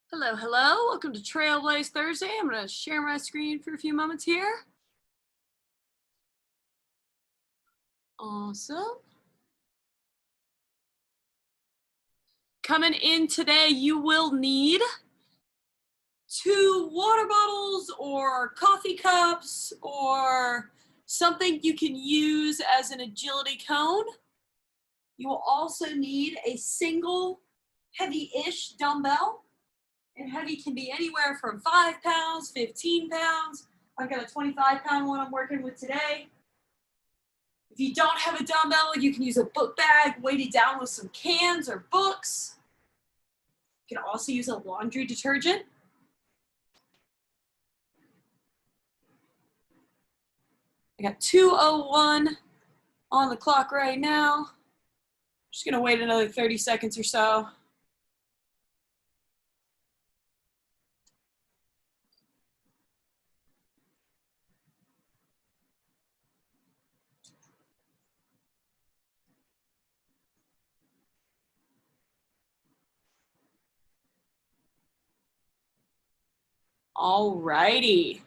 Hello, hello. Welcome to Trailblaze Thursday. I'm going to share my screen for a few moments here. Awesome. Coming in today, you will need 2 water bottles or coffee cups or something you can use as an agility cone. You will also need a single heavy-ish dumbbell. And heavy can be anywhere from 5 pounds, 15 pounds. I've got a 25-pound one I'm working with today. If you don't have a dumbbell, you can use a book bag weighted down with some cans or books. You can also use a laundry detergent. I got 2:01 on the clock right now. Just gonna wait another 30 seconds or so. All righty.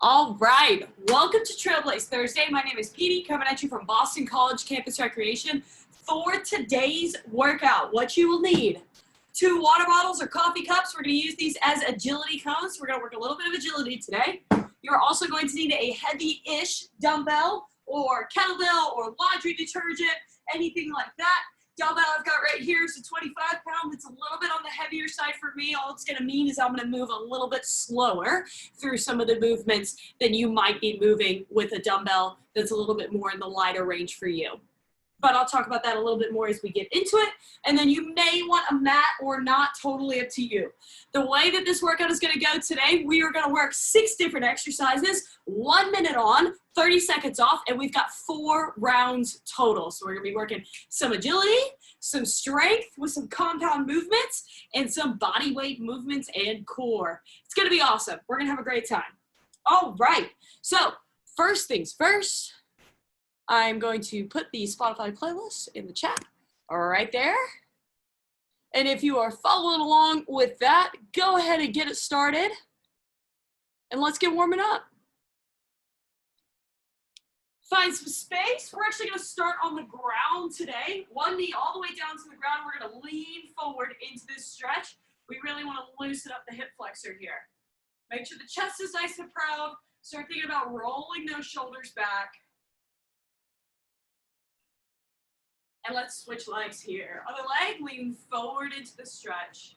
All right, welcome to Trailblaze Thursday. My name is Petey, coming at you from Boston College Campus Recreation. For today's workout, what you will need: 2 water bottles or coffee cups. We're gonna use these as agility cones. We're gonna work a little bit of agility today. You're also going to need a heavy-ish dumbbell or kettlebell or laundry detergent, anything like that. Dumbbell I've got right here is a 25-pound. It's a little bit on the heavier side for me. All it's gonna mean is I'm gonna move a little bit slower through some of the movements than you might be moving with a dumbbell that's a little bit more in the lighter range for you. But I'll talk about that a little bit more as we get into it. And then you may want a mat or not, totally up to you. The way that this workout is gonna go today, we are gonna work 6 different exercises, 1 minute on, 30 seconds off, and we've got 4 rounds total. So we're gonna be working some agility, some strength with some compound movements, and some body weight movements and core. It's gonna be awesome. We're gonna have a great time. All right, so first things first, I'm going to put the Spotify playlist in the chat right there. And if you are following along with that, go ahead and get it started. And let's get warming up. Find some space. We're actually going to start on the ground today. 1 knee all the way down to the ground. We're going to lean forward into this stretch. We really want to loosen up the hip flexor here. Make sure the chest is nice and proud. Start thinking about rolling those shoulders back. And let's switch legs here. Other leg, lean forward into the stretch.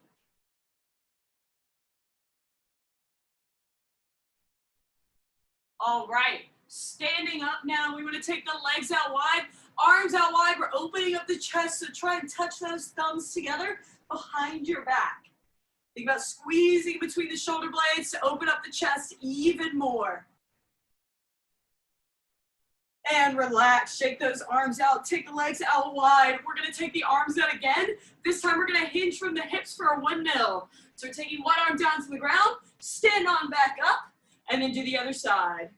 All right, standing up now. We want to take the legs out wide, arms out wide. We're opening up the chest, so try and touch those thumbs together behind your back. Think about squeezing between the shoulder blades to open up the chest even more. And relax, shake those arms out, take the legs out wide. We're gonna take the arms out again. This time we're gonna hinge from the hips for a windmill. So we're taking one arm down to the ground, stand on back up, and then do the other side.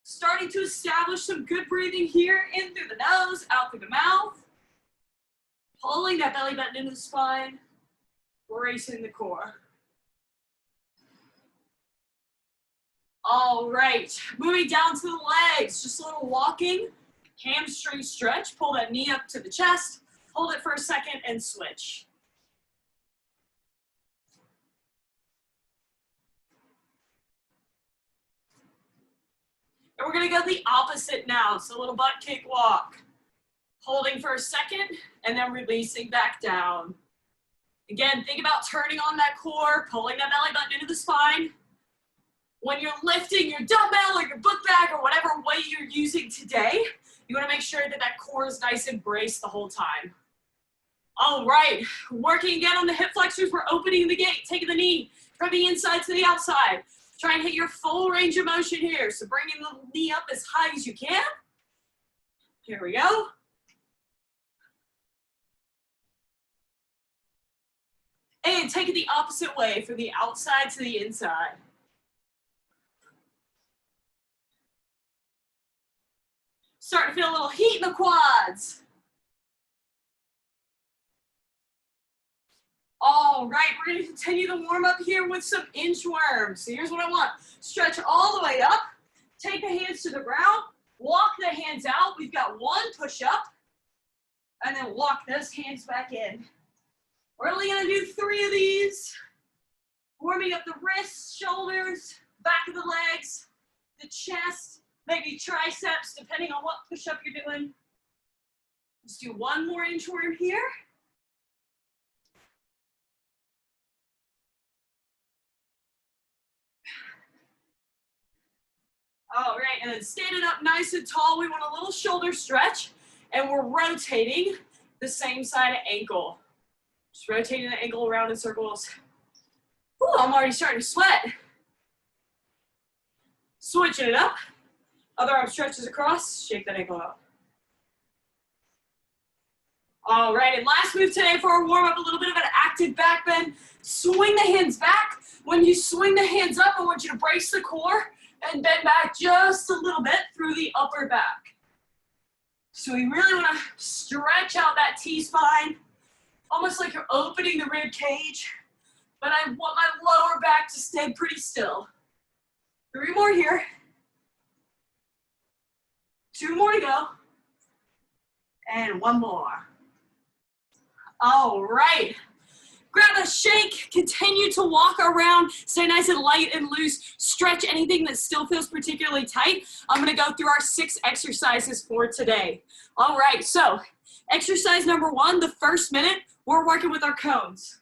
Starting to establish some good breathing here, in through the nose, out through the mouth. Pulling that belly button into the spine, bracing the core. All right, moving down to the legs, just a little walking, hamstring stretch. Pull that knee up to the chest, hold it for a second and switch. And we're gonna go the opposite now, so a little butt kick walk. Holding for a second and then releasing back down. Again, think about turning on that core, pulling that belly button into the spine. When you're lifting your dumbbell or your book bag or whatever weight you're using today, you want to make sure that that core is nice and braced the whole time. All right, working again on the hip flexors. We're opening the gate, taking the knee from the inside to the outside. Try and hit your full range of motion here. So bringing the knee up as high as you can. Here we go. And take it the opposite way, from the outside to the inside. Starting to feel a little heat in the quads. All right, we're going to continue the warm up here with some inchworms. So here's what I want. Stretch all the way up. Take the hands to the ground. Walk the hands out. We've got one push up. And then walk those hands back in. We're only going to do 3 of these. Warming up the wrists, shoulders, back of the legs, the chest, maybe triceps, depending on what push up you're doing. Let's do one more inchworm here. All right, and then standing up nice and tall, we want a little shoulder stretch, and we're rotating the same side of ankle. Just rotating the ankle around in circles. Ooh, I'm already starting to sweat. Switching it up. Other arm stretches across, shake that ankle out. All right, and last move today for our warm up, a little bit of an active back bend. Swing the hands back. When you swing the hands up, I want you to brace the core and bend back just a little bit through the upper back. So we really want to stretch out that T-spine, almost like you're opening the rib cage, but I want my lower back to stay pretty still. 3 more here. 2 more to go. And 1 more. All right. Grab a shake, continue to walk around, stay nice and light and loose, stretch anything that still feels particularly tight. I'm gonna go through our 6 exercises for today. All right, so exercise number 1, the first minute, we're working with our cones.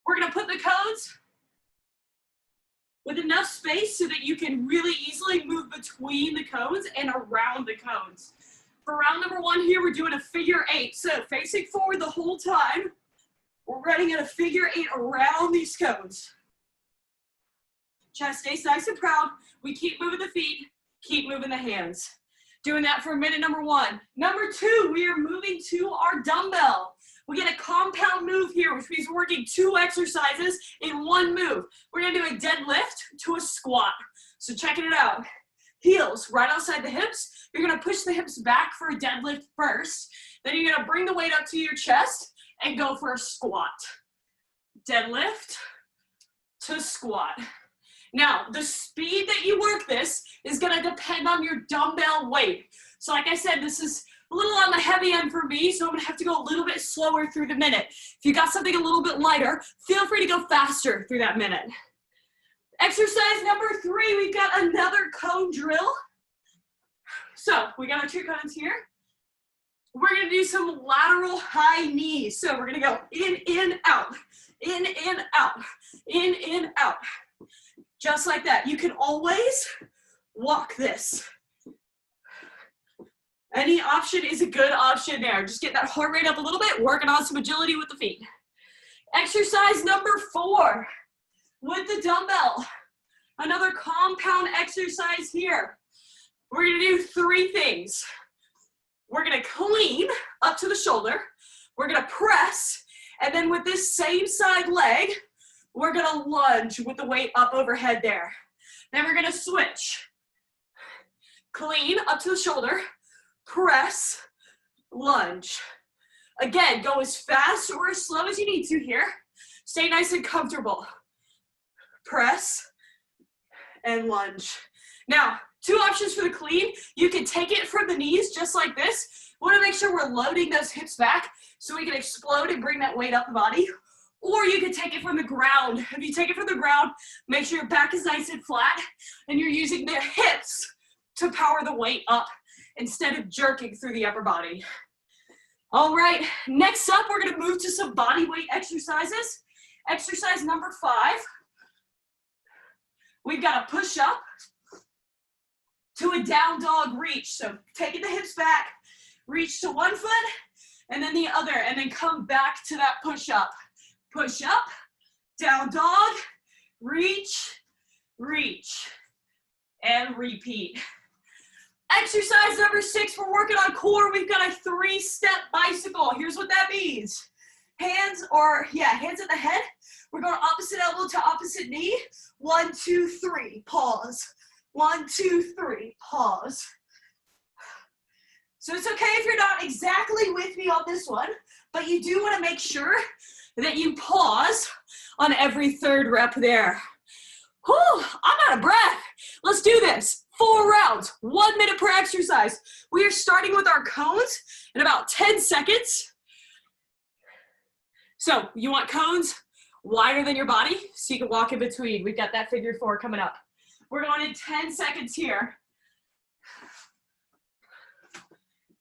We're gonna put the cones with enough space so that you can really easily move between the cones and around the cones. For round number 1 here, we're doing a figure 8. So facing forward the whole time, we're running in a figure 8 around these cones. Chest stays nice and proud. We keep moving the feet, keep moving the hands. Doing that for minute number 1. Number 2, we are moving to our dumbbell. We get a compound move here, which means we're working 2 exercises in 1 move. We're gonna do a deadlift to a squat. So checking it out. Heels right outside the hips. You're gonna push the hips back for a deadlift first. Then you're gonna bring the weight up to your chest and go for a squat. Deadlift to squat. Now, the speed that you work this is gonna depend on your dumbbell weight. So like I said, this is a little on the heavy end for me, so I'm gonna have to go a little bit slower through the minute. If you got something a little bit lighter, feel free to go faster through that minute. Exercise number 3, we've got another cone drill. So we got our 2 cones here. We're gonna do some lateral high knees. So we're gonna go in, out, in, out, in, out. Just like that. You can always walk this. Any option is a good option there. Just get that heart rate up a little bit, working on some agility with the feet. Exercise number 4, with the dumbbell. Another compound exercise here. We're gonna do 3 things. We're gonna clean up to the shoulder. We're gonna press, and then with this same side leg, we're gonna lunge with the weight up overhead there. Then we're gonna switch. Clean up to the shoulder, press, lunge. Again, go as fast or as slow as you need to here. Stay nice and comfortable. Press and lunge. Now, 2 options for the clean. You can take it from the knees just like this. We want to make sure we're loading those hips back so we can explode and bring that weight up the body. Or you can take it from the ground. If you take it from the ground, make sure your back is nice and flat and you're using the hips to power the weight up instead of jerking through the upper body. All right, next up, we're gonna move to some body weight exercises. Exercise number 5. We've got a push up to a down dog reach. So taking the hips back, reach to one foot, and then the other, and then come back to that push up. Push up, down dog, reach, reach, and repeat. Exercise number 6, we're working on core. We've got a 3-step bicycle. Here's what that means. Hands at the head. We're going opposite elbow to opposite knee. 1, 2, 3, pause. 1, 2, 3, pause. So it's okay if you're not exactly with me on this one, but you do want to make sure that you pause on every third rep there. Whew, I'm out of breath. Let's do this. 4 rounds, 1 minute per exercise. We are starting with our cones in about 10 seconds. So you want cones wider than your body so you can walk in between. We've got that figure 4 coming up. We're going in 10 seconds here.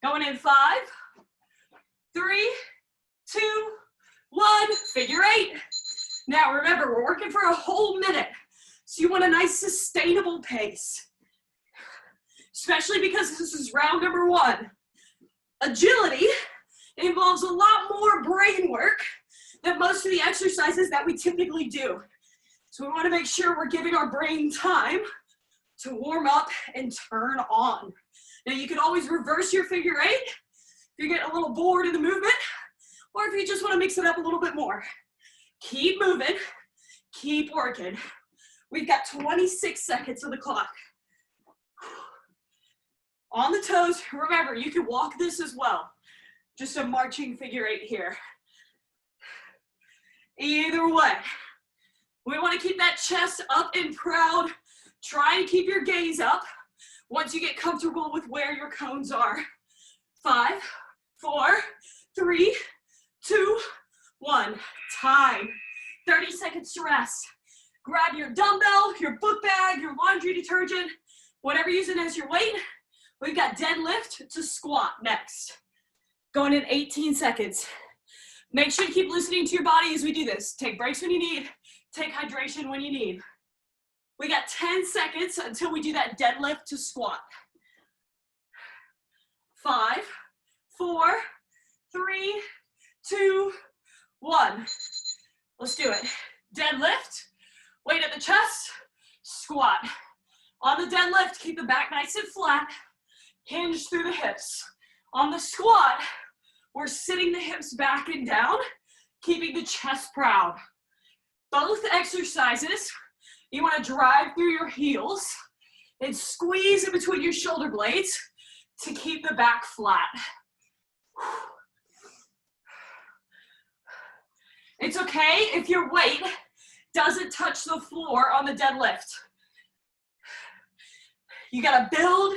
Going in 5, 3, 2, 1, figure 8. Now remember, we're working for a whole minute, so you want a nice sustainable pace, especially because this is round number 1. Agility involves a lot more brain work than most of the exercises that we typically do. So we want to make sure we're giving our brain time to warm up and turn on. Now you can always reverse your figure 8 if you're getting a little bored in the movement, or if you just want to mix it up a little bit more. Keep moving, keep working. We've got 26 seconds on the clock. On the toes, remember, you can walk this as well. Just a marching figure 8 here. Either way, we want to keep that chest up and proud. Try and keep your gaze up once you get comfortable with where your cones are. 5, 4, 3, 2, 1. Time. 30 seconds to rest. Grab your dumbbell, your book bag, your laundry detergent, whatever you're using as your weight. We've got deadlift to squat next. Going in 18 seconds. Make sure to keep listening to your body as we do this. Take breaks when you need. Take hydration when you need. We got 10 seconds until we do that deadlift to squat. 5, 4, 3, 2, 1. Let's do it. Deadlift, weight at the chest, squat. On the deadlift, keep the back nice and flat, hinge through the hips. On the squat, we're sitting the hips back and down, keeping the chest proud. Both exercises, you want to drive through your heels and squeeze in between your shoulder blades to keep the back flat. It's okay if your weight doesn't touch the floor on the deadlift. You gotta build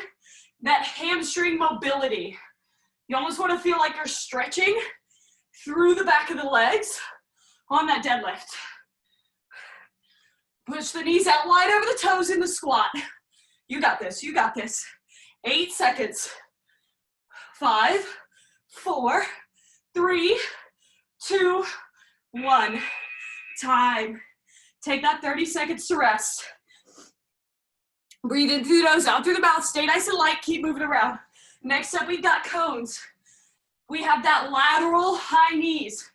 that hamstring mobility. You almost want to feel like you're stretching through the back of the legs on that deadlift. Push the knees out wide over the toes in the squat. You got this, you got this. 8 seconds. 5, 4, 3, 2, 1. Time. Take that 30 seconds to rest. Breathe in through the nose, out through the mouth. Stay nice and light, keep moving around. Next up, we've got cones. We have that lateral high knees.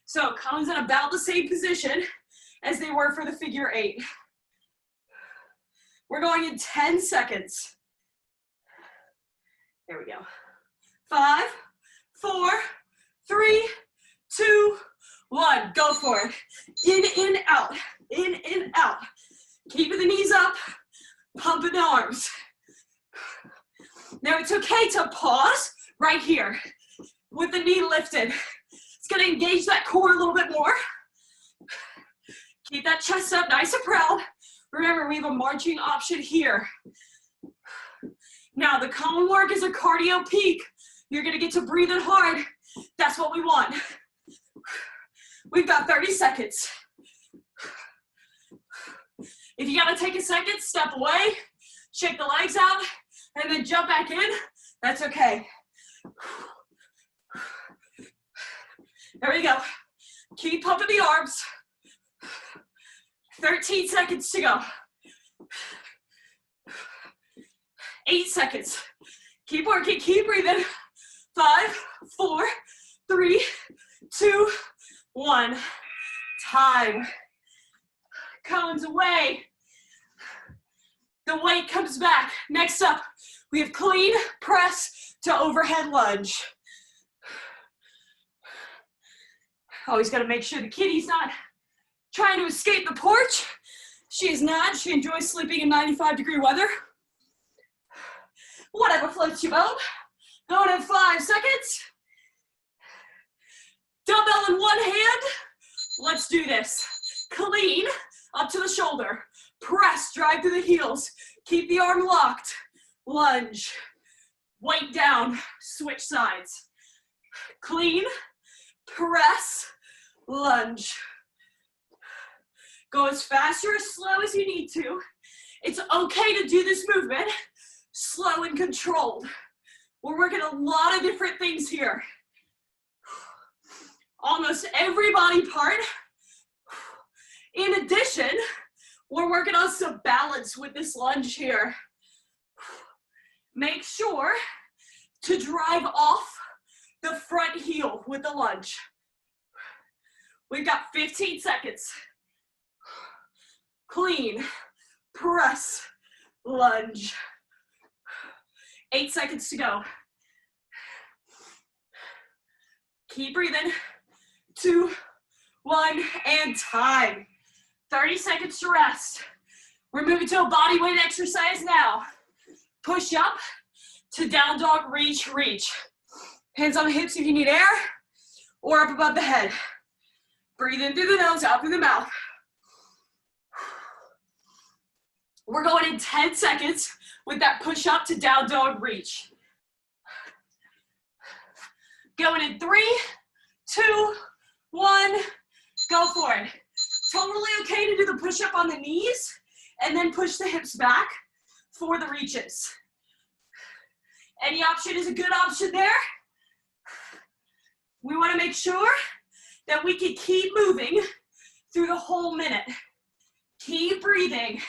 So cones in about the same position as they were for the figure 8. We're going in 10 seconds. There we go. 5, 4, 3, 2, 1. Go for it. In, out. In, out. Keeping the knees up, pumping the arms. Now it's okay to pause right here with the knee lifted. It's gonna engage that core a little bit more. Keep that chest up nice and proud. Remember, we have a marching option here. Now the cone work is a cardio peak. You're gonna get to breathe in hard. That's what we want. We've got 30 seconds. If you gotta take a second, step away, shake the legs out, and then jump back in, that's okay. There we go. Keep pumping the arms. 13 seconds to go. 8 seconds. Keep working, keep breathing. 5, 4, 3, 2, 1. Time. Cones away. The weight comes back. Next up, we have clean press to overhead lunge. Always got to make sure the kitty's not trying to escape the porch. She is not. She enjoys sleeping in 95-degree weather. Whatever floats your boat. Going in 5 seconds. Dumbbell in one hand. Let's do this. Clean, up to the shoulder. Press, drive through the heels. Keep the arm locked. Lunge. Weight down, switch sides. Clean, press, lunge. Go as fast or as slow as you need to. It's okay to do this movement slow and controlled. We're working a lot of different things here. Almost every body part. In addition, we're working on some balance with this lunge here. Make sure to drive off the front heel with the lunge. We've got 15 seconds. Clean, press, lunge. 8 seconds to go. Keep breathing. 2, 1, and time. 30 seconds to rest. We're moving to a body weight exercise now. Push up to down dog, reach, reach. Hands on the hips if you need air, or up above the head. Breathe in through the nose, out through the mouth. We're going in 10 seconds with that push up to down dog, reach. Going in 3, 2, 1, go for it. Totally okay to do the push up on the knees and then push the hips back for the reaches. Any option is a good option there. We want to make sure that we can keep moving through the whole minute. Keep breathing,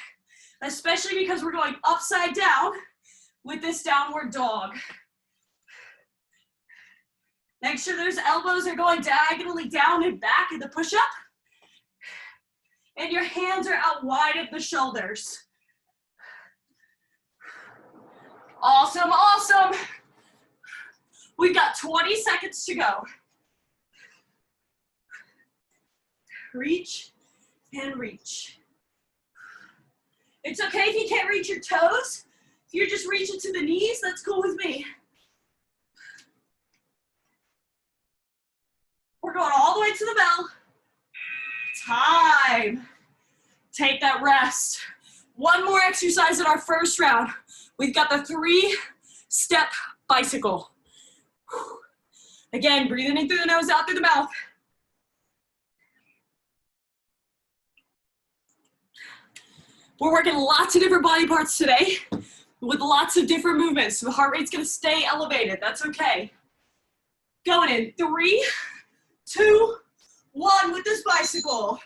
especially because we're going upside down with this downward dog. Make sure those elbows are going diagonally down and back in the push-up. And your hands are out wide of the shoulders. Awesome, awesome. We've got 20 seconds to go. Reach and reach. It's okay if you can't reach your toes. If you're just reaching to the knees, that's cool with me. We're going all the way to the bell. Time. Take that rest. One more exercise in our first round. We've got the 3-step bicycle. Again, breathing in through the nose, out through the mouth. We're working lots of different body parts today with lots of different movements. So the heart rate's gonna stay elevated, that's okay. Going in 3, 2, 1 with this bicycle.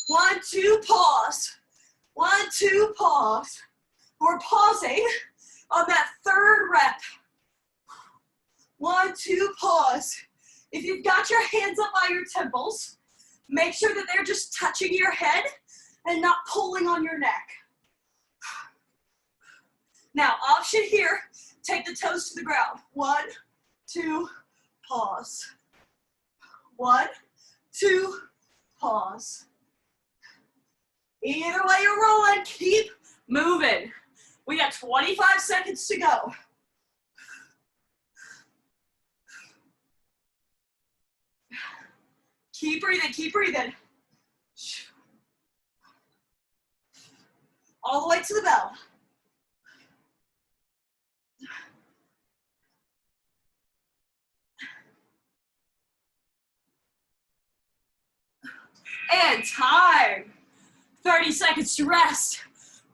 1, 2, pause. 1, 2, pause. We're pausing on that 3rd rep. 1, 2, pause. If you've got your hands up by your temples, make sure that they're just touching your head and not pulling on your neck. Now, option here, take the toes to the ground. 1, 2, pause. 1, 2, pause. Either way you're rolling, keep moving. We got 25 seconds to go. Keep breathing, keep breathing. All the way to the bell. And time. 30 seconds to rest.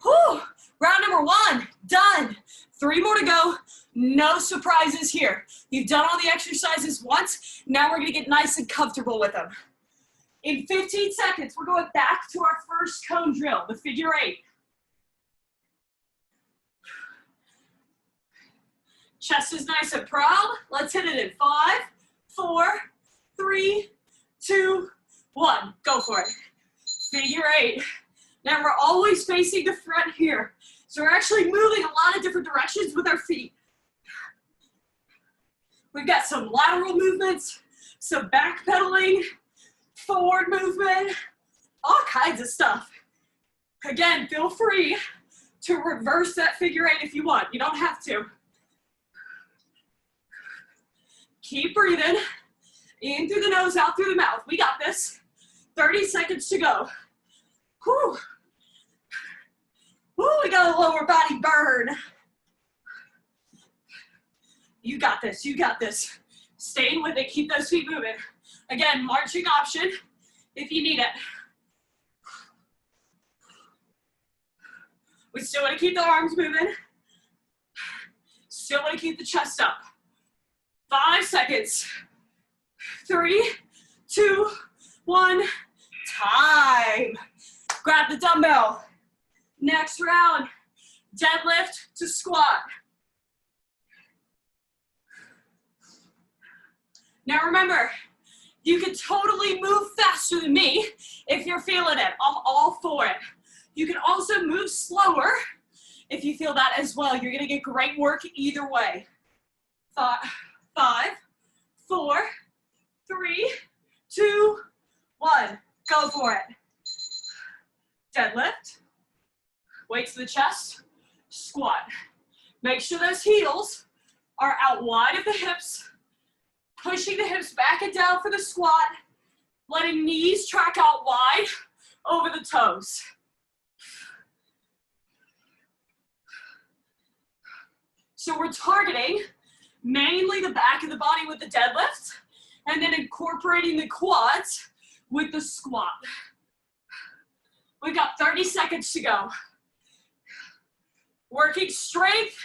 Whew. Round number 1, done. 3 more to go. No surprises here. You've done all the exercises once. Now we're gonna get nice and comfortable with them. In 15 seconds, we're going back to our first cone drill, the figure 8. Chest is nice and proud. Let's hit it in 5, 4, 3, 2, 1. Go for it. Figure 8. Now we're always facing the front here. So we're actually moving a lot of different directions with our feet. We've got some lateral movements, some back pedaling, forward movement, all kinds of stuff. Again, feel free to reverse that figure 8 if you want. You don't have to. Keep breathing. In through the nose, out through the mouth. We got this. 30 seconds to go. Whew. Woo, we got a lower body burn. You got this, you got this. Staying with it, keep those feet moving. Again, marching option if you need it. We still want to keep the arms moving. Still want to keep the chest up. 5 seconds. 3, 2, 1, time. Grab the dumbbell. Next round, deadlift to squat. Now remember, you can totally move faster than me if you're feeling it. I'm all for it. You can also move slower if you feel that as well. You're gonna get great work either way. 5, 4, 3, 2, 1. Go for it. Deadlift. Weights to the chest. Squat. Make sure those heels are out wide of the hips. Pushing the hips back and down for the squat. Letting knees track out wide over the toes. So we're targeting mainly the back of the body with the deadlift and then incorporating the quads with the squat. We've got 30 seconds to go. Working strength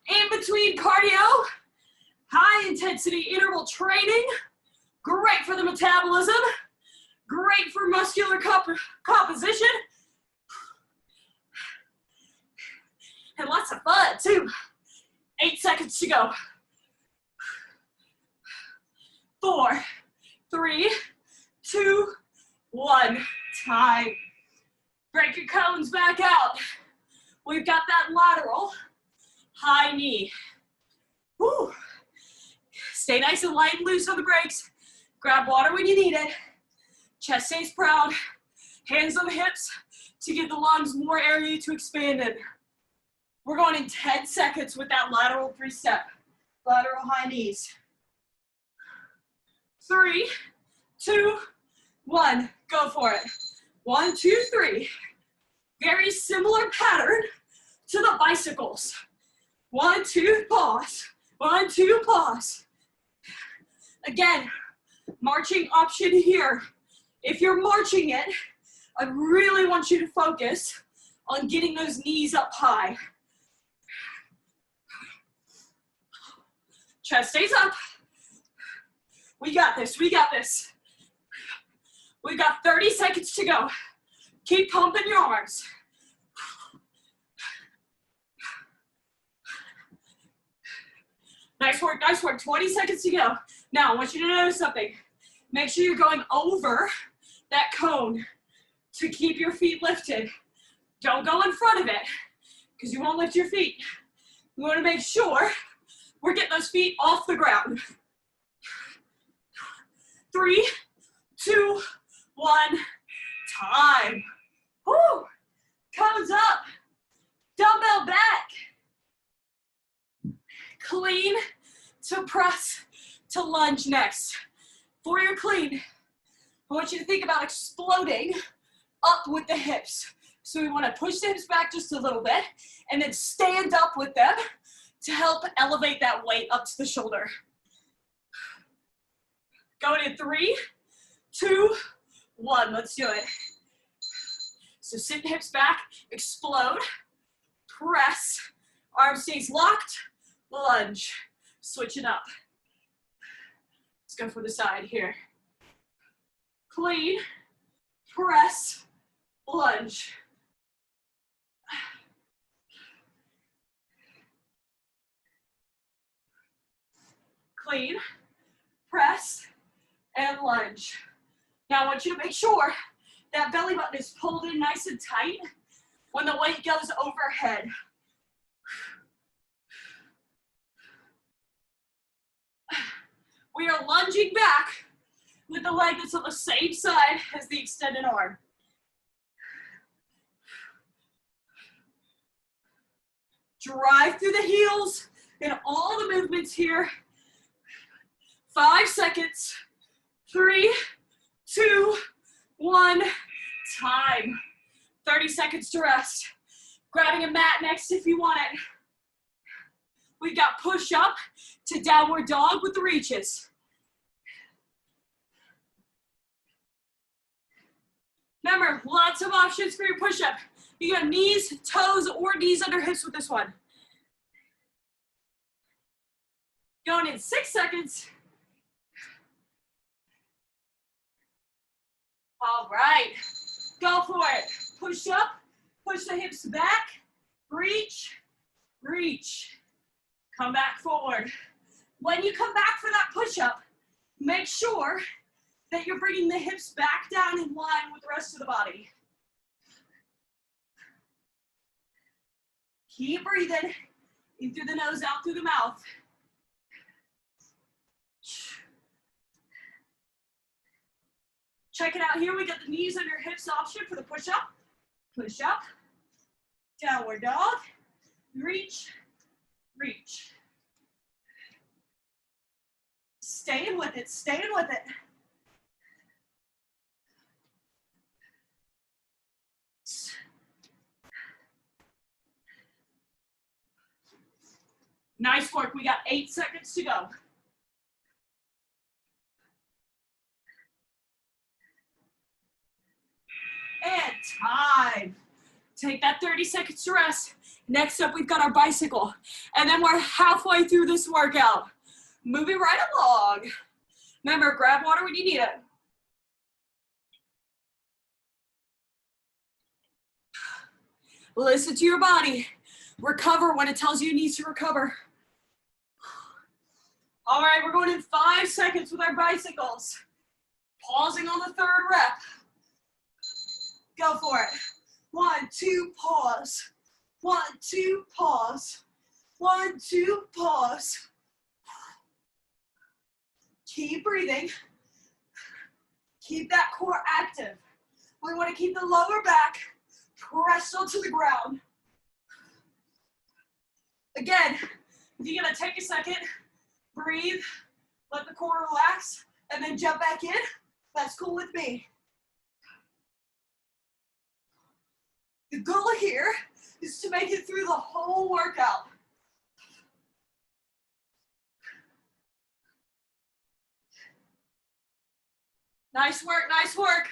in between cardio. High intensity interval training, great for the metabolism, great for muscular composition, and lots of fun too. 8 seconds to go. 4, 3, 2, 1, time. Break your cones back out. We've got that lateral high knee. Woo. Stay nice and light and loose on the brakes. Grab water when you need it. Chest stays proud. Hands on the hips to give the lungs more area to expand in. We're going in 10 seconds with that lateral 3-step. Lateral high knees. 3, 2, 1. Go for it. 1, 2, 3. Very similar pattern to the bicycles. 1, 2, pause. 1, 2, pause. Again, marching option here. If you're marching it, I really want you to focus on getting those knees up high. Chest stays up. We got this, we got this. We've got 30 seconds to go. Keep pumping your arms. Nice work, nice work. 20 seconds to go. Now, I want you to notice something. Make sure you're going over that cone to keep your feet lifted. Don't go in front of it because you won't lift your feet. We want to make sure we're getting those feet off the ground. 3, 2, 1, time. Woo! Cones up. Dumbbell back. Clean to press to lunge next. For your clean, I want you to think about exploding up with the hips. So we want to push the hips back just a little bit and then stand up with them to help elevate that weight up to the shoulder. Going in 3, 2, 1. Let's do it. So sit the hips back, explode, press, arm stays locked, lunge. Switch it up. Let's go for the side here. Clean, press, lunge. Clean, press, and lunge. Now I want you to make sure that belly button is pulled in nice and tight when the weight goes overhead. We are lunging back with the leg that's on the same side as the extended arm. Drive through the heels in all the movements here. 5 seconds. 3, 2, 1, time. 30 seconds to rest. Grabbing a mat next if you want it. We got push up to downward dog with the reaches. Remember, lots of options for your push up. You got knees, toes, or knees under hips with this one. Going in 6 seconds. All right, go for it. Push up, push the hips back, reach, reach. Come back forward. When you come back for that push-up, make sure that you're bringing the hips back down in line with the rest of the body. Keep breathing in through the nose, out through the mouth. Check it out here. We got the knees under hips option for the push-up. Push up, downward dog, reach, reach. Staying with it, staying with it. Nice work. We got 8 seconds to go. And time. Take that 30 seconds to rest. Next up, we've got our bicycle. And then we're halfway through this workout. Moving right along. Remember, grab water when you need it. Listen to your body. Recover when it tells you it needs to recover. All right, we're going in 5 seconds with our bicycles. Pausing on the 3rd rep. Go for it. 1, 2, pause. 1, 2, pause. 1, 2, pause. Keep breathing. Keep that core active. We want to keep the lower back pressed onto the ground. Again, if you're gonna take a second, breathe, let the core relax, and then jump back in, that's cool with me. The goal here is to make it through the whole workout. Nice work, nice work.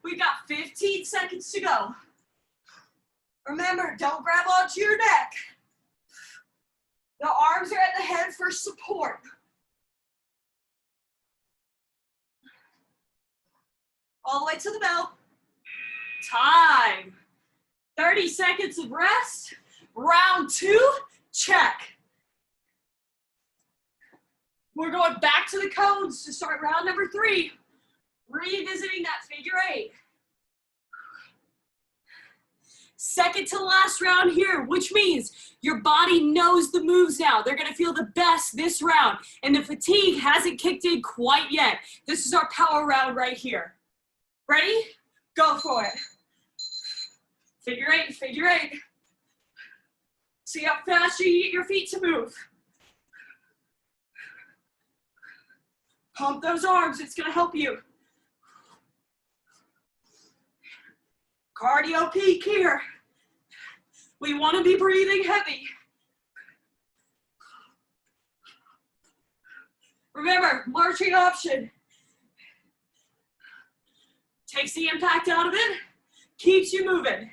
We got 15 seconds to go. Remember, don't grab onto your neck. The arms are at the head for support. All the way to the bell. Time. 30 seconds of rest. Round 2, check. We're going back to the cones to start round number 3. Revisiting that figure 8. Second to last round here, which means your body knows the moves now. They're gonna feel the best this round, and the fatigue hasn't kicked in quite yet. This is our power round right here. Ready? Go for it. Figure 8, figure 8. See how fast you get your feet to move. Pump those arms, it's gonna help you. Cardio peak here. We want to be breathing heavy. Remember, marching option. Takes the impact out of it, keeps you moving.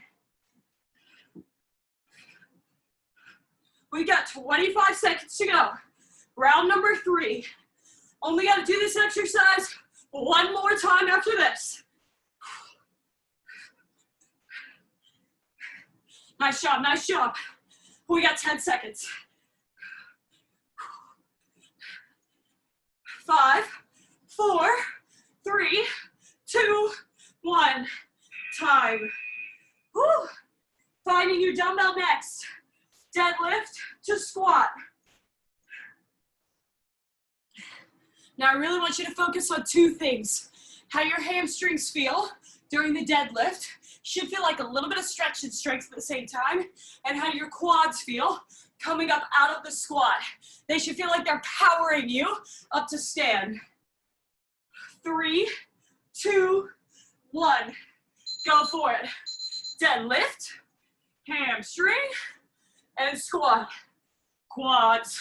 We got 25 seconds to go. Round number 3. Only got to do this exercise one more time after this. Nice job, nice job. We got 10 seconds. 5, 4, 3, 2, 1. Time. Woo. Finding your dumbbell next. Deadlift to squat. Now I really want you to focus on 2 things. How your hamstrings feel during the deadlift. should feel like a little bit of stretch and strength at the same time, and how your quads feel coming up out of the squat. They should feel like they're powering you up to stand. 3, 2, 1. Go for it. Deadlift, hamstring, and squat. Quads.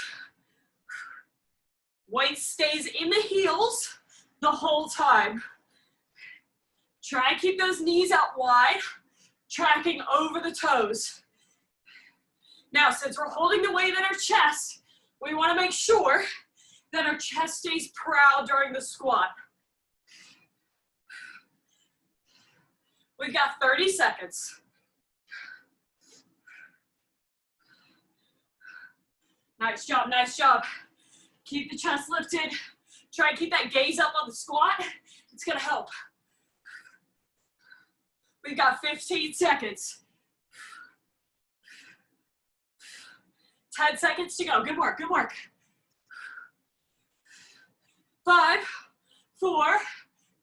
Weight stays in the heels the whole time. Try and keep those knees out wide, tracking over the toes. Now, since we're holding the weight in our chest, we want to make sure that our chest stays proud during the squat. We've got 30 seconds. Nice job, nice job. Keep the chest lifted. Try and keep that gaze up on the squat. It's gonna help. We've got 15 seconds. 10 seconds to go. Good work, good work. 5, 4,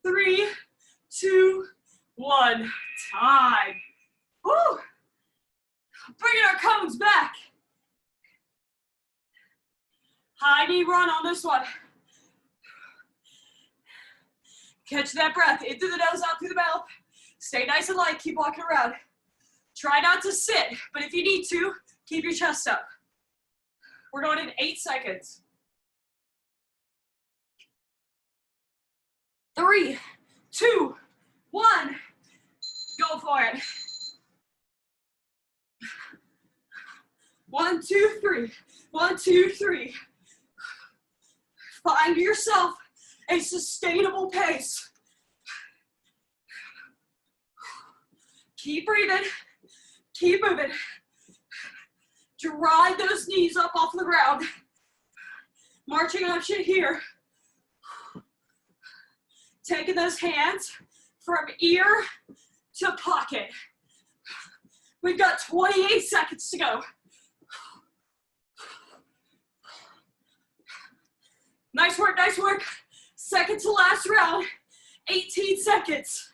3, 2, 1. Time. Woo! Bringing our cones back. High knee run on this one. Catch that breath in through the nose, out through the mouth. Stay nice and light, keep walking around. Try not to sit, but if you need to, keep your chest up. We're going in 8 seconds. 3, 2, 1. Go for it. 1, 2, 3. 1, 2, 3. Find yourself a sustainable pace. Keep breathing. Keep moving. Drive those knees up off the ground. Marching option here. Taking those hands from ear to pocket. We've got 28 seconds to go. Nice work, nice work. Second to last round, 18 seconds.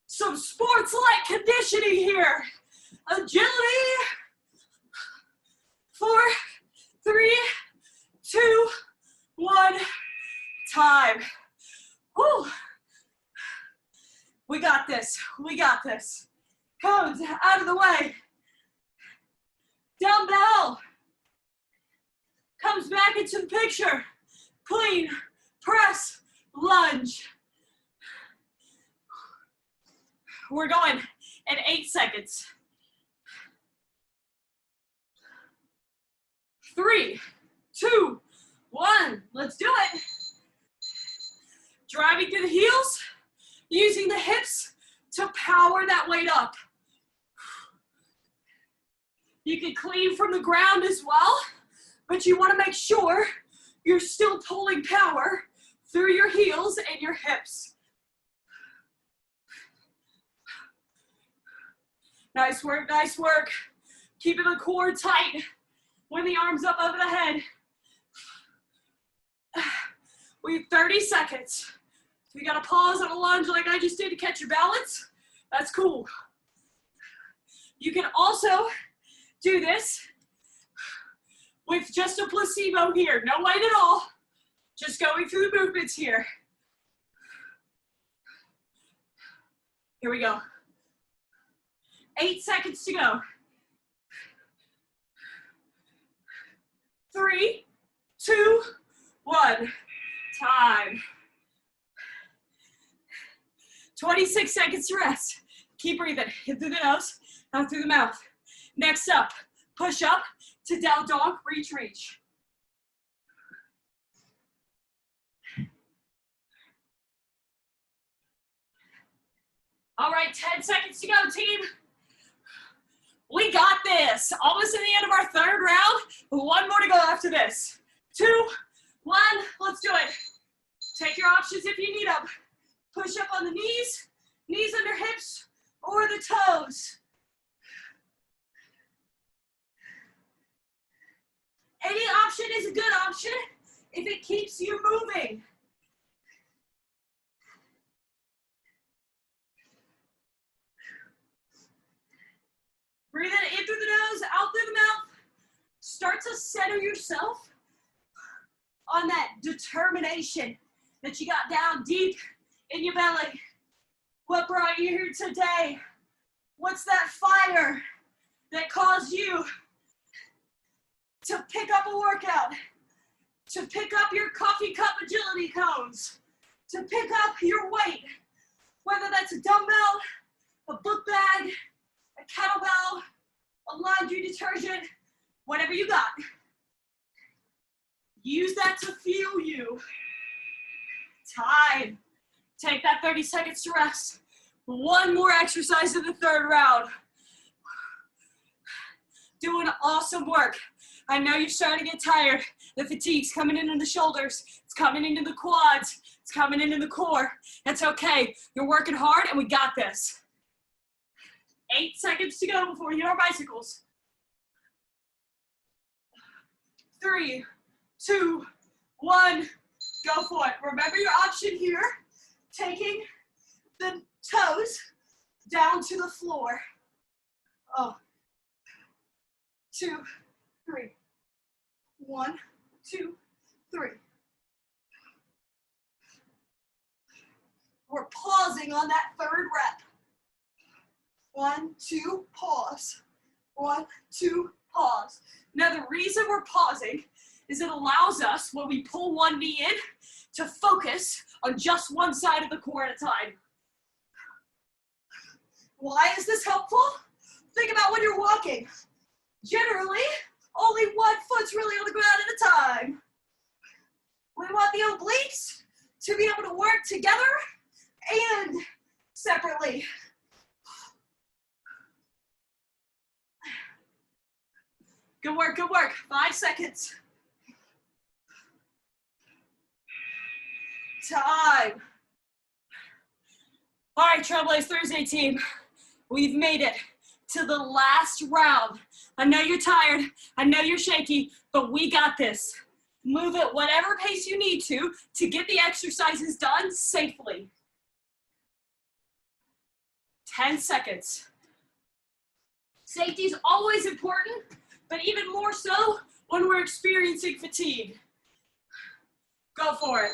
Some sports-like conditioning here. Agility. 4, 3, 2, 1. Time. Whew. We got this. We got this. Cones out of the way. Dumbbell comes back into the picture. Clean, press, lunge. We're going in 8 seconds. 3, 2, 1. Let's do it. Driving through the heels, using the hips to power that weight up. You can clean from the ground as well, but you want to make sure you're still pulling power through your heels and your hips. Nice work, nice work. Keeping the core tight when the arms up over the head. We have 30 seconds. So we got to pause on a lunge like I just did to catch your balance. That's cool. You can also do this with just a placebo here. No weight at all. Just going through the movements here. Here we go. 8 seconds to go. 3, 2, 1. Time. 26 seconds to rest. Keep breathing. In through the nose, out through the mouth. Next up, push up to down dog, reach, reach. All right, 10 seconds to go, team. We got this. Almost at the end of our third round. One more to go after this. 2, 1, let's do it. Take your options if you need them. Push up on the knees, knees under hips, or the toes. Any option is a good option if it keeps you moving. just center yourself on that determination that you got down deep in your belly. What brought you here today? What's that fire that caused you to pick up a workout, to pick up your coffee cup agility cones, to pick up your weight, whether that's a dumbbell, a book bag, a kettlebell, a laundry detergent, whatever you got. Use that to fuel you. Time. Take that 30 seconds to rest. One more exercise in the third round. Doing awesome work. I know you're starting to get tired. The fatigue's coming into the shoulders. It's coming into the quads. It's coming into the core. That's okay. You're working hard and we got this. 8 seconds to go before we hit our bicycles. 3, 2, 1, go for it. Remember your option here, taking the toes down to the floor. 2, 3. 1, 2, 3. We're pausing on that third rep. 1, 2, pause. 1, 2, pause. Now the reason we're pausing is it allows us, when we pull one knee in, to focus on just one side of the core at a time. Why is this helpful? Think about when you're walking. Generally, only one foot's really on the ground at a time. We want the obliques to be able to work together and separately. Good work, good work. 5 seconds. Time. All right, Trailblaze Thursday team, we've made it to the last round. I know you're tired, I know you're shaky, but we got this. Move at whatever pace you need to get the exercises done safely. 10 seconds. Safety is always important, but even more so when we're experiencing fatigue. Go for it.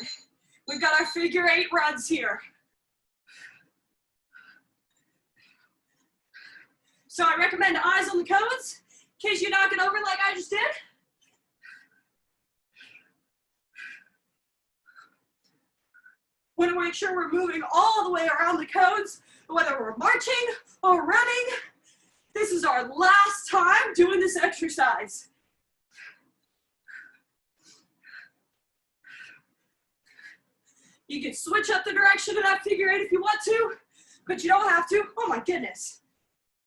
We've got our figure 8 runs here. So I recommend eyes on the cones in case you knock it over like I just did. Want to make sure we're moving all the way around the cones, whether we're marching or running. This is our last time doing this exercise. You can switch up the direction of that figure 8 if you want to, but you don't have to. Oh my goodness.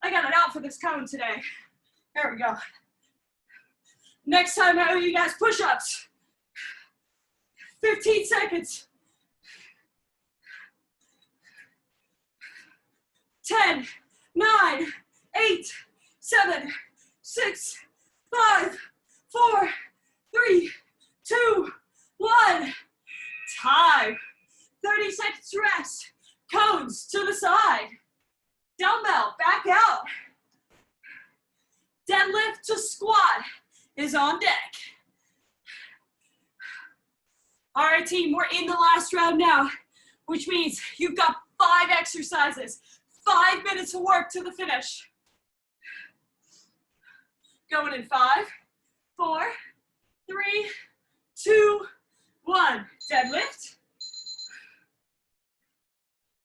I got it out for this cone today. There we go. Next time I owe you guys push-ups. 15 seconds. 10, 9, 8, 7, 6, 5, 4, 3, 2, 1. Time. 30 seconds to rest. Cones to the side. Dumbbell back out. Deadlift to squat is on deck. All right, team, we're in the last round now, which means you've got 5 exercises, 5 minutes of work to the finish. Going in 5, 4, 3, 2, 1. Deadlift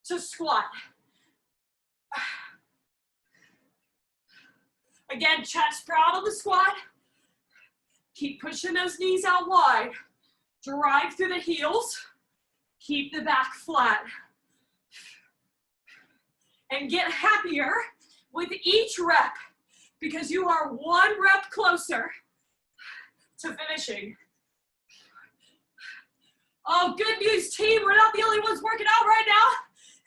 to squat. Again, chest proud on the squat. Keep pushing those knees out wide. Drive through the heels. Keep the back flat. And get happier with each rep because you are 1 rep closer to finishing. Oh, good news, team. We're not the only ones working out right now.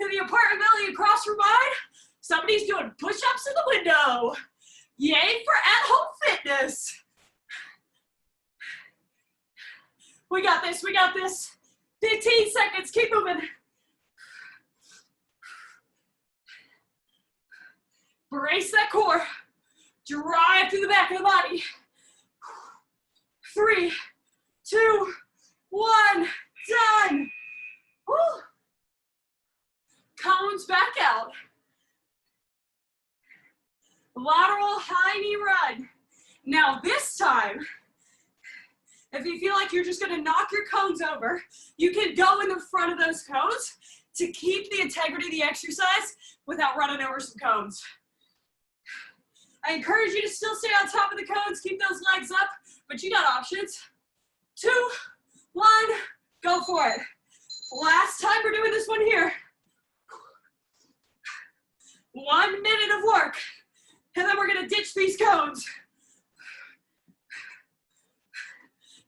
In the apartment building across from mine, somebody's doing push-ups in the window. Yay for at-home fitness. We got this, we got this. 15 seconds, keep moving. Brace that core. Drive through the back of the body. 3, 2, 1, done. Woo. Cones back out. Lateral high knee run. Now this time, if you feel like you're just gonna knock your cones over, you can go in the front of those cones to keep the integrity of the exercise without running over some cones. I encourage you to still stay on top of the cones, keep those legs up, but you got options. 2, 1, go for it. Last time we're doing this one here. 1 minute of work, and then we're gonna ditch these cones.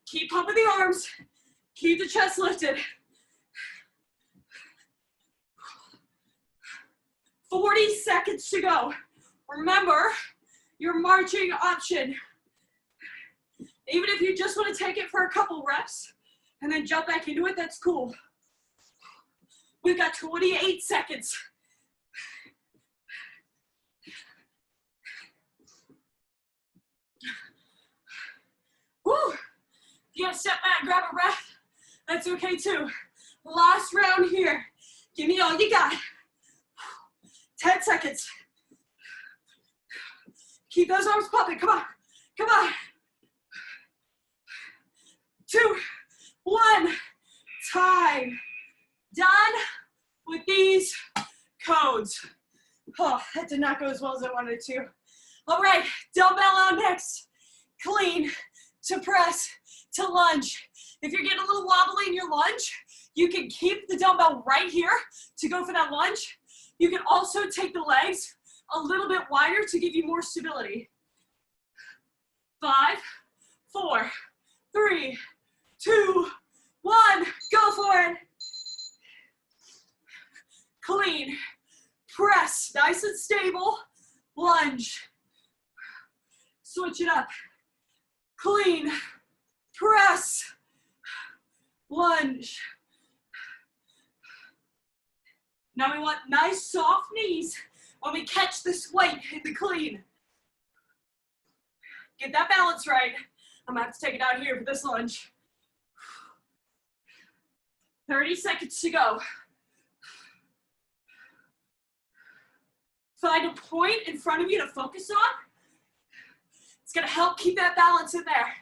Keep pumping the arms, keep the chest lifted. 40 seconds to go. Remember, your marching option. Even if you just want to take it for a couple reps and then jump back into it, that's cool. We've got 28 seconds. Woo! You gotta step back, grab a breath. That's okay too. Last round here. Give me all you got. 10 seconds. Keep those arms pumping. Come on. Come on. 2, 1. Time. Done with these cones. Oh, that did not go as well as I wanted it to. All right, dumbbell on next. Clean to press to lunge. If you're getting a little wobbly in your lunge, you can keep the dumbbell right here to go for that lunge. You can also take the legs a little bit wider to give you more stability. 5, 4, 3, 2, 1, go for it. Clean, press, nice and stable, lunge. Switch it up. Clean, press, lunge. Now we want nice soft knees when we catch this weight in the clean. Get that balance right. I'm gonna have to take it out here for this lunge. 30 seconds to go. Find a point in front of you to focus on. It's gonna help keep that balance in there.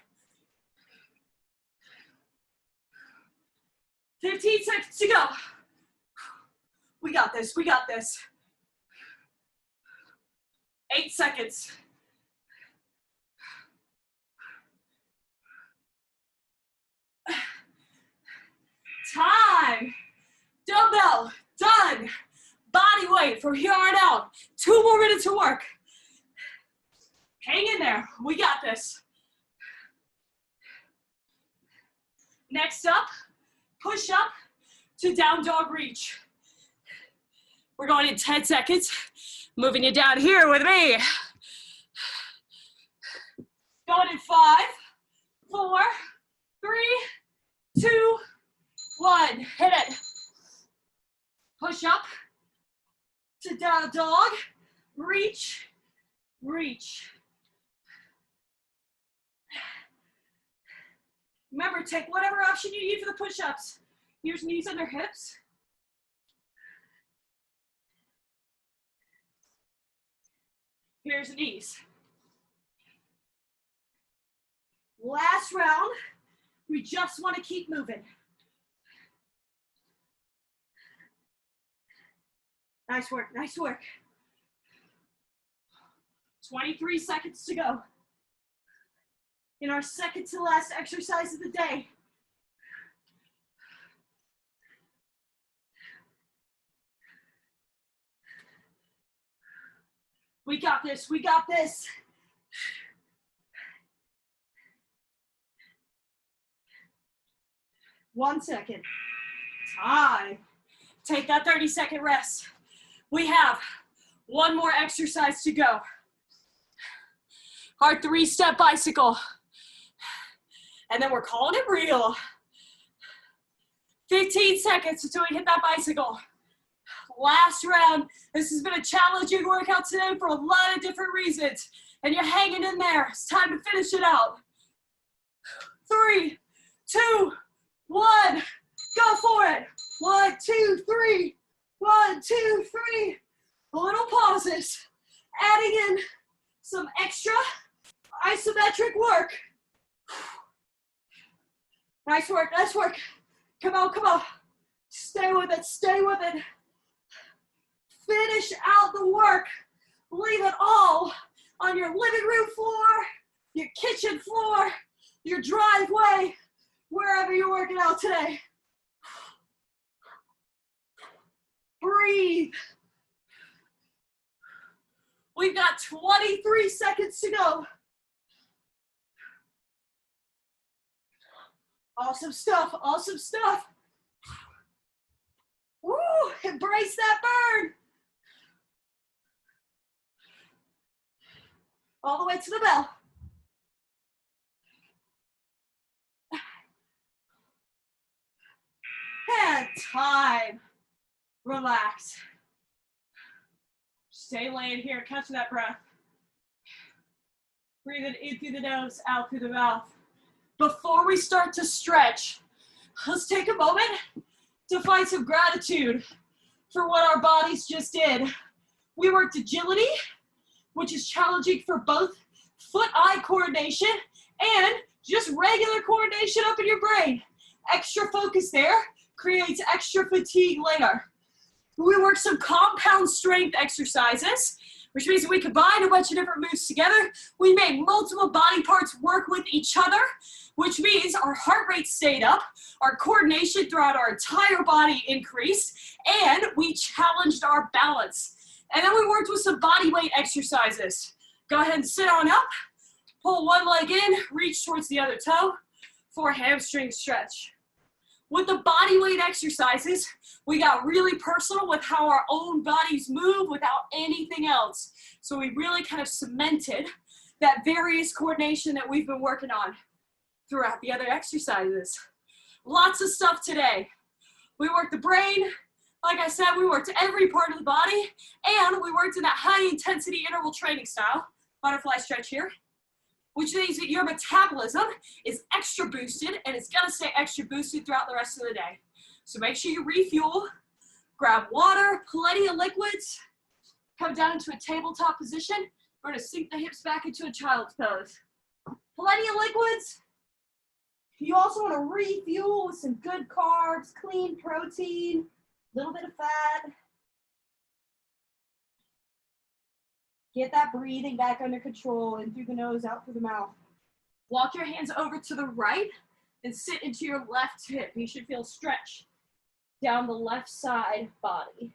15 seconds to go. We got this, we got this. 8 seconds. Time. Dumbbell, done. Body weight from here on out. 2 more minutes of work. Hang in there, we got this. Next up, push up to down dog reach. We're going in 10 seconds. Moving you down here with me. Going in 5, 4, 3, 2, 1. Hit it. Push up to down dog. Reach, reach. Remember, take whatever option you need for the push-ups. Here's knees under hips. Here's knees. Last round, we just want to keep moving. Nice work, nice work. 23 seconds to go. In our second to last exercise of the day. We got this, we got this. One second. Time. Take that 30-second rest. We have one more exercise to go. Our 3-step bicycle. And then we're calling it real. 15 seconds until we hit that bicycle. Last round. This has been a challenging workout today for a lot of different reasons. And you're hanging in there. It's time to finish it out. 3, 2, 1. Go for it. 1, 2, 3. 1, 2, 3. Little pauses. Adding in some extra isometric work. Nice work, nice work. Come on, come on. Stay with it, stay with it. Finish out the work. Leave it all on your living room floor, your kitchen floor, your driveway, wherever you're working out today. Breathe. We've got 23 seconds to go. Awesome stuff, awesome stuff. Woo, embrace that burn. All the way to the bell. And time. Relax. Stay laying here, catch that breath. Breathe it in through the nose, out through the mouth. Before we start to stretch, let's take a moment to find some gratitude for what our bodies just did. We worked agility, which is challenging for both foot-eye coordination and just regular coordination up in your brain. Extra focus there creates extra fatigue later. We worked some compound strength exercises, which means we combined a bunch of different moves together. We made multiple body parts work with each other, which means our heart rate stayed up, our coordination throughout our entire body increased, and we challenged our balance. And then we worked with some body weight exercises. Go ahead and sit on up, pull one leg in, reach towards the other toe for a hamstring stretch. With the body weight exercises, we got really personal with how our own bodies move without anything else. So we really kind of cemented that various coordination that we've been working on throughout the other exercises. Lots of stuff today. We worked the brain. Like I said, we worked every part of the body, and we worked in that high intensity interval training style, butterfly stretch here, which means that your metabolism is extra boosted, and it's gonna stay extra boosted throughout the rest of the day. So make sure you refuel, grab water, plenty of liquids, come down into a tabletop position. We're gonna sink the hips back into a child's pose. Plenty of liquids. You also wanna refuel with some good carbs, clean protein, a little bit of fat. Get that breathing back under control, in through the nose, out through the mouth. Walk your hands over to the right and sit into your left hip. You should feel stretch down the left side body.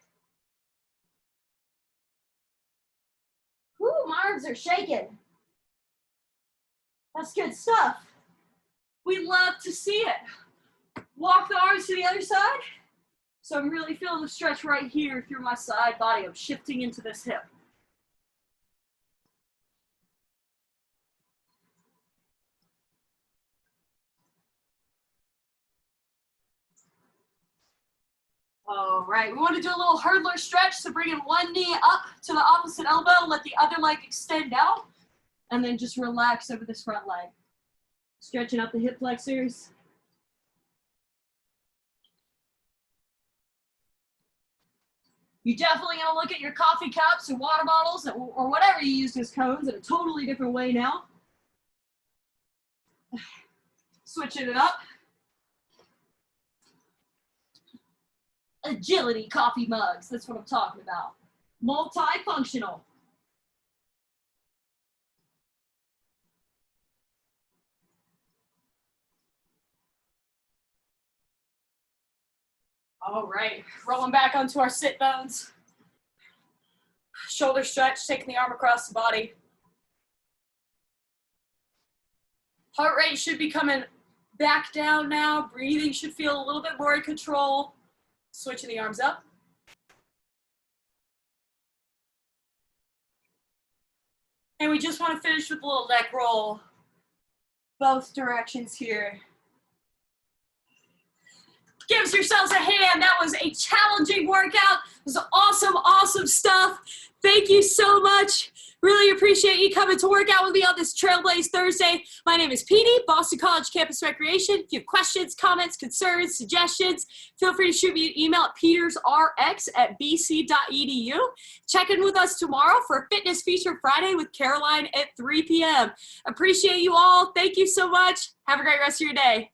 Whoo, my arms are shaking. That's good stuff. We love to see it. Walk the arms to the other side. So I'm really feeling the stretch right here through my side body. I'm shifting into this hip. All right, we want to do a little hurdler stretch, so bring in one knee up to the opposite elbow, let the other leg extend out, and then just relax over this front leg. Stretching out the hip flexors. You're definitely going to look at your coffee cups or water bottles or whatever you use as cones in a totally different way now. Switching it up. Agility coffee mugs, that's what I'm talking about. Multifunctional. All right, rolling back onto our sit bones. Shoulder stretch, taking the arm across the body. Heart rate should be coming back down now. Breathing should feel a little bit more in control. Switching the arms up. And we just want to finish with a little neck roll. Both directions here. Give yourselves a hand. That was a challenging workout. It was awesome, awesome stuff. Thank you so much. Really appreciate you coming to work out with me on this Trailblaze Thursday. My name is Petey, Boston College Campus Recreation. If you have questions, comments, concerns, suggestions, feel free to shoot me an email at petersrx@bc.edu. Check in with us tomorrow for a Fitness Feature Friday with Caroline at 3 p.m. Appreciate you all. Thank you so much. Have a great rest of your day.